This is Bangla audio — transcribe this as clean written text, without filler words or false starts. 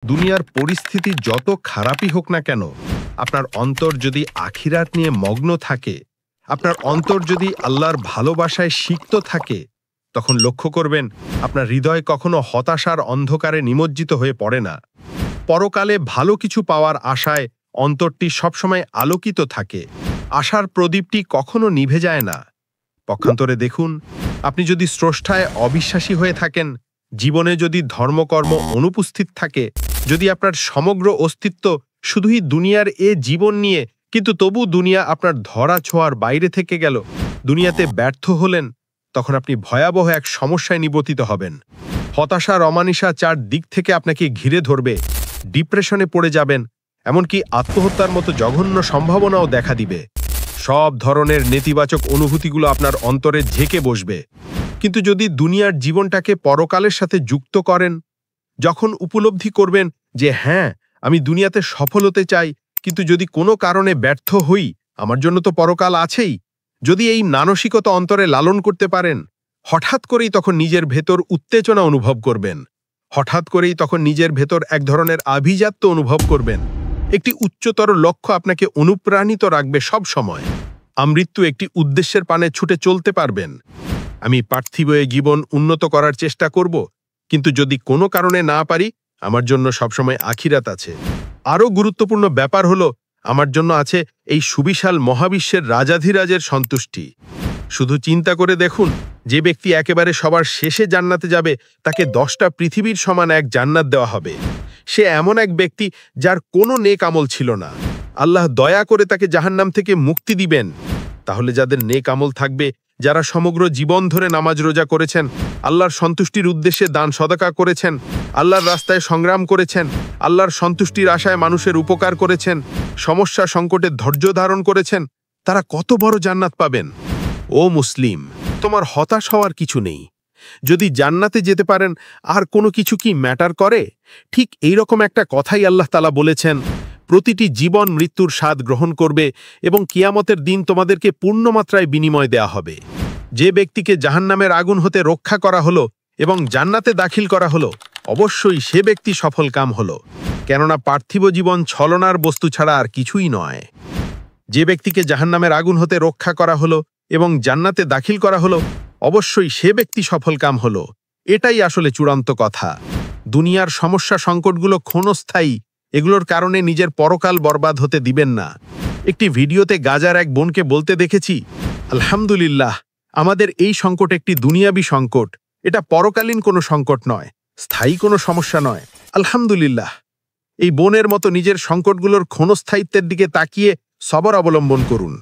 দুনিয়ার পরিস্থিতি যত খারাপই হোক না কেন, আপনার অন্তর যদি আখিরাত নিয়ে মগ্ন থাকে, আপনার অন্তর যদি আল্লাহর ভালোবাসায় সিক্ত থাকে, তখন লক্ষ্য করবেন আপনার হৃদয় কখনো হতাশার অন্ধকারে নিমজ্জিত হয়ে পড়ে না। পরকালে ভালো কিছু পাওয়ার আশায় অন্তরটি সবসময় আলোকিত থাকে। আশার প্রদীপটি কখনো নিভে যায় না। পক্ষান্তরে দেখুন, আপনি যদি স্রষ্টায় অবিশ্বাসী হয়ে থাকেন, জীবনে যদি ধর্মকর্ম অনুপস্থিত থাকে, যদি আপনার সমগ্র অস্তিত্ব শুধুই দুনিয়ার জীবন নিয়ে, কিন্তু তবু দুনিয়া আপনার ধরা ছোঁয়ার বাইরে থেকে গেল, দুনিয়াতে ব্যর্থ হলেন, তখন আপনি ভয়াবহ এক সমস্যায় নিবর্তিত হবেন। হতাশা রমানিশা চার দিক থেকে আপনাকে ঘিরে ধরবে, ডিপ্রেশনে পড়ে যাবেন, এমনকি আত্মহত্যার মতো জঘন্য সম্ভাবনাও দেখা দিবে। সব ধরনের নেতিবাচক অনুভূতিগুলো আপনার অন্তরে ঝেঁকে বসবে। কিন্তু যদি দুনিয়ার জীবনটাকে পরকালের সাথে যুক্ত করেন, যখন উপলব্ধি করবেন যে হ্যাঁ, আমি দুনিয়াতে সফল হতে চাই, কিন্তু যদি কোনো কারণে ব্যর্থ হই, আমার জন্য তো পরকাল আছেই, যদি এই মানসিকতা অন্তরে লালন করতে পারেন, হঠাৎ করেই তখন নিজের ভেতর উত্তেজনা অনুভব করবেন। হঠাৎ করেই তখন নিজের ভেতর এক ধরনের আভিজাত্য অনুভব করবেন। একটি উচ্চতর লক্ষ্য আপনাকে অনুপ্রাণিত রাখবে সব সময়। আমৃত্যু একটি উদ্দেশ্যের পানে ছুটে চলতে পারবেন। আমি পার্থিব জীবন উন্নত করার চেষ্টা করব, কিন্তু যদি কোনো কারণে না পারি, আমার জন্য সবসময় আখিরাত আছে। আরও গুরুত্বপূর্ণ ব্যাপার হলো, আমার জন্য আছে এই সুবিশাল মহাবিশ্বের রাজাধিরাজের সন্তুষ্টি। শুধু চিন্তা করে দেখুন, যে ব্যক্তি একেবারে সবার শেষে জান্নাতে যাবে, তাকে 10টা পৃথিবীর সমান এক জান্নাত দেওয়া হবে। সে এমন এক ব্যক্তি যার কোনো নেক আমল ছিল না। আল্লাহ দয়া করে তাকে জাহান্নাম থেকে মুক্তি দিবেন। তাহলে যাদের নেক আমল থাকবে, যারা সমগ্র জীবন ধরে নামাজ রোজা করেছেন, আল্লাহর সন্তুষ্টির উদ্দেশ্যে দান সদকা করেছেন, আল্লাহর রাস্তায় সংগ্রাম করেছেন, আল্লাহর সন্তুষ্টির আশায় মানুষের উপকার করেছেন, সমস্যা সংকটে ধৈর্য ধারণ করেছেন, তারা কত বড় জান্নাত পাবেন। ও মুসলিম, তোমার হতাশ হওয়ার কিছু নেই। যদি জান্নাতে যেতে পারেন, আর কোনো কিছু কি ম্যাটার করে? ঠিক এইরকম একটা কথাই আল্লাহ তাআলা বলেছেন, প্রতিটি জীবন মৃত্যুর স্বাদ গ্রহণ করবে এবং কিয়ামতের দিন তোমাদেরকে পূর্ণমাত্রায় বিনিময় দেয়া হবে। যে ব্যক্তিকে জাহান্নামের আগুন হতে রক্ষা করা হলো এবং জান্নাতে দাখিল করা হলো, অবশ্যই সে ব্যক্তি সফল কাম হলো। কেননা পার্থিব জীবন ছলনার বস্তু ছাড়া আর কিছুই নয়। যে ব্যক্তিকে জাহান্নামের আগুন হতে রক্ষা করা হলো এবং জান্নাতে দাখিল করা হলো, অবশ্যই সে ব্যক্তি সফল কাম হলো। এটাই আসলে চূড়ান্ত কথা। দুনিয়ার সমস্যা সংকটগুলো ক্ষণস্থায়ী, এগুলোর কারণে নিজের পরকাল বরবাদ হতে দিবেন না। একটি ভিডিওতে গাজার এক বোনকে বলতে দেখেছি, আলহামদুলিল্লাহ, আমাদের এই সংকট একটি দুনিয়াবী সংকট, এটা পরকালীন কোনো সংকট নয়, স্থায়ী কোনো সমস্যা নয়। আলহামদুলিল্লাহ। এই বোনের মতো নিজের সংকটগুলোর ক্ষণস্থায়িত্বের দিকে তাকিয়ে সবর অবলম্বন করুন।